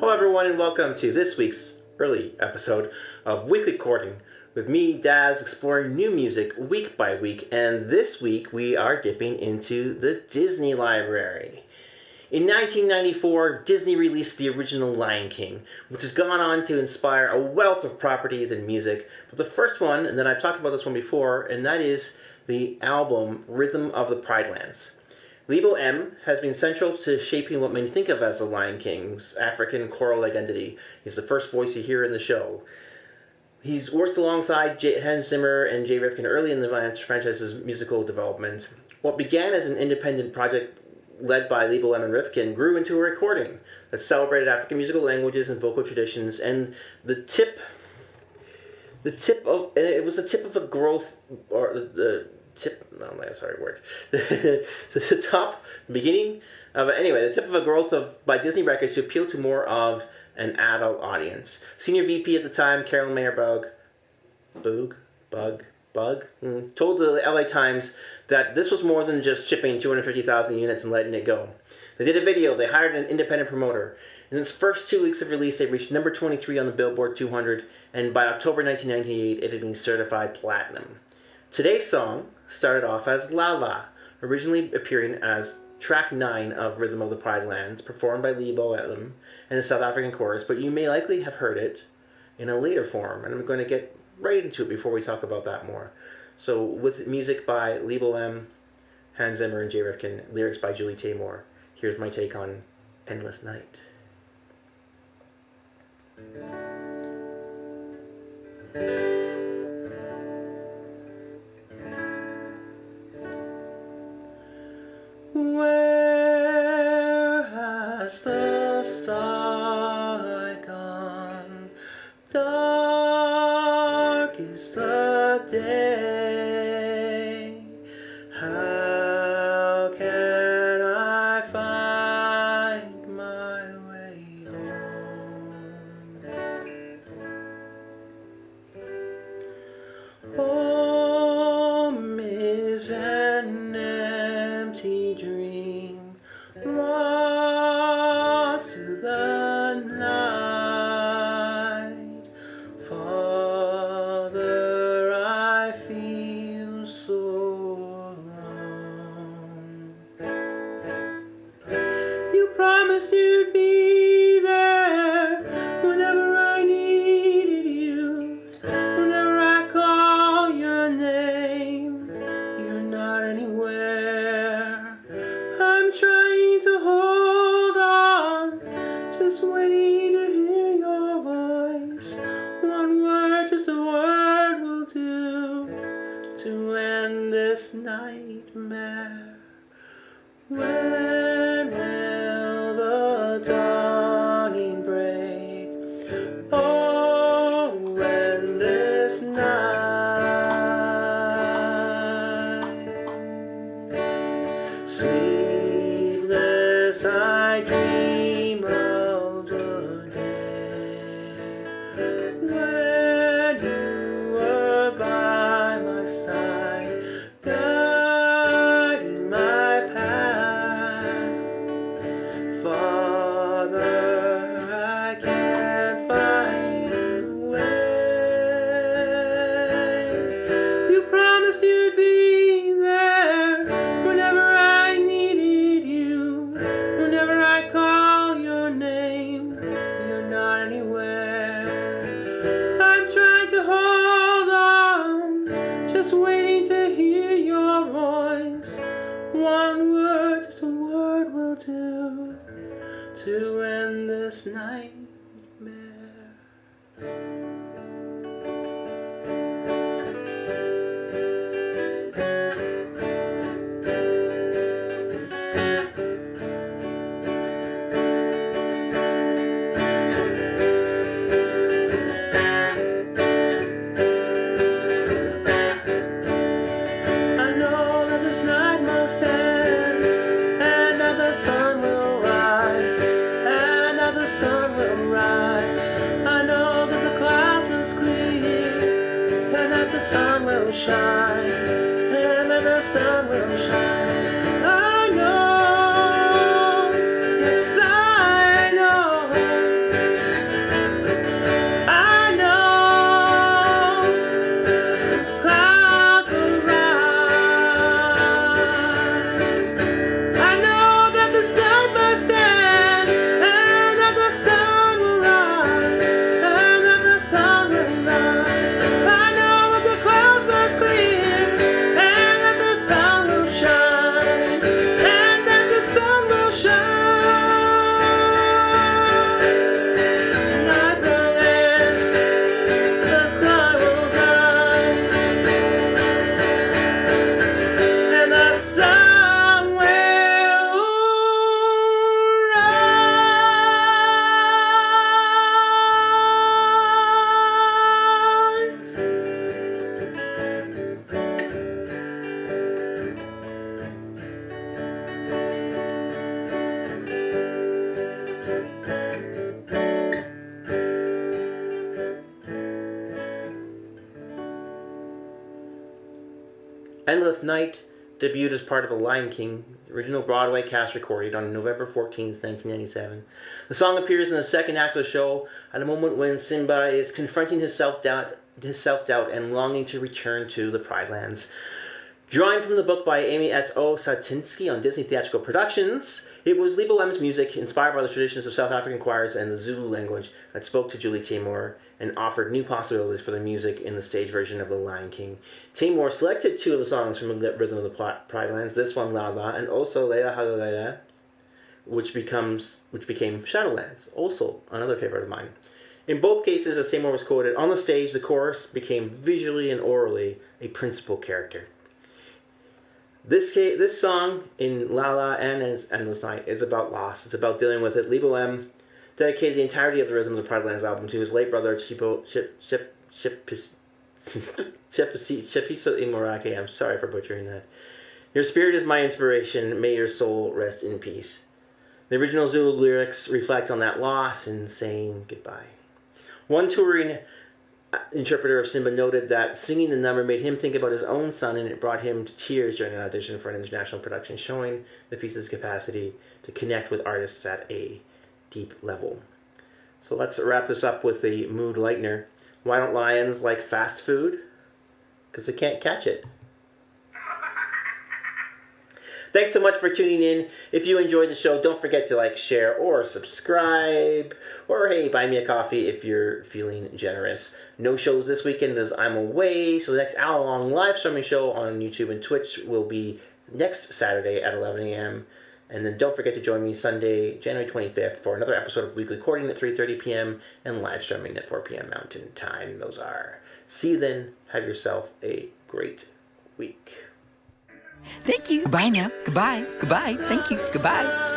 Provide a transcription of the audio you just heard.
Hello everyone and welcome to this week's early episode of Weekly Chording with me, Daz, exploring new music week by week, and this week we are dipping into the Disney library. In 1994, Disney released the original Lion King, which has gone on to inspire a wealth of properties and music, but the first one, and then I've talked about this one before, and that is the album Rhythm of the Pride Lands. Lebo M has been central to shaping what many think of as the Lion King's African choral identity. He's the first voice you hear in the show. He's worked alongside Hans Zimmer and Jay Rifkin early in the franchise's musical development. What began as an independent project led by Lebo M and Rifkin grew into a recording that celebrated African musical languages and vocal traditions, and it was the tip of a growth, or the tip of a growth by Disney Records to appeal to more of an adult audience. Senior VP at the time, Carolyn Mayer told the LA Times that this was more than just shipping 250,000 units and letting it go. They did a video, they hired an independent promoter. In its first 2 weeks of release, they reached number 23 on the Billboard 200, and by October 1998, it had been certified platinum. Today's song started off as Lala, originally appearing as track 9 of Rhythm of the Pride Lands, performed by Lebo M and the South African chorus, but you may likely have heard it in a later form, and I'm going to get right into it before we talk about that more. So, with music by Lebo M, Hans Zimmer, and Jay Rifkin, lyrics by Julie Taymor, here's my take on Endless Night. Where has the starlight gone? Dark is the day. How can I find my way home? Home is an empty dream, lost to the night. Father, I feel so alone. You promised you'd be there whenever I needed you, whenever I call your name. You're not anywhere. I'm trying to hold on, just waiting to hear your voice. One word, just a word will do to end this nightmare. When will the dawning break? Oh, endless night. Sleepless, I dream of the day when you were by my side, guiding my path. Father, I can't find a way. You promised you'd be there whenever I needed you, whenever I call your name. You're not anywhere. I'm trying to hold on, just waiting to hear your voice. One word, just a word will do to end this nightmare. I know that this night must end, and that the sun will rise, and that the sun will rise. I know that the clouds Fourth Night debuted as part of The Lion King, the original Broadway cast recorded on November 14th, 1997. The song appears in the second act of the show at a moment when Simba is confronting his self-doubt and longing to return to the Pride Lands. Drawing from the book by Amy S. O. Satinsky on Disney Theatrical Productions, it was Lebo M's music, inspired by the traditions of South African choirs and the Zulu language, that spoke to Julie Taymor and offered new possibilities for the music in the stage version of The Lion King. Taymor selected two of the songs from the Rhythm of the Pride Lands, this one, Lala, and also Leila Halaleila, which became Shadowlands, also another favorite of mine. In both cases, as Taymor was quoted, on the stage, the chorus became visually and orally a principal character. This song in Lala and Endless Night is about loss. It's about dealing with it. Lebo M dedicated the entirety of the Rhythm of the Pride Lands album to his late brother, Chepiso Imorake. I'm sorry for butchering that. Your spirit is my inspiration. May your soul rest in peace. The original Zulu lyrics reflect on that loss and saying goodbye. One touring interpreter of Simba noted that singing the number made him think about his own son, and it brought him to tears during an audition for an international production, showing the piece's capacity to connect with artists at a deep level. So let's wrap this up with a mood lightener. Why don't lions like fast food? Because they can't catch it. Thanks so much for tuning in. If you enjoyed the show, don't forget to like, share, or subscribe. Or, hey, buy me a coffee if you're feeling generous. No shows this weekend as I'm away, so the next hour-long live streaming show on YouTube and Twitch will be next Saturday at 11 a.m. And then don't forget to join me Sunday, January 25th, for another episode of Weekly Chording at 3:30 p.m. and live streaming at 4 p.m. Mountain Time. Those are. See you then. Have yourself a great week. Thank you. Goodbye now. Goodbye. Goodbye. Thank you. Goodbye.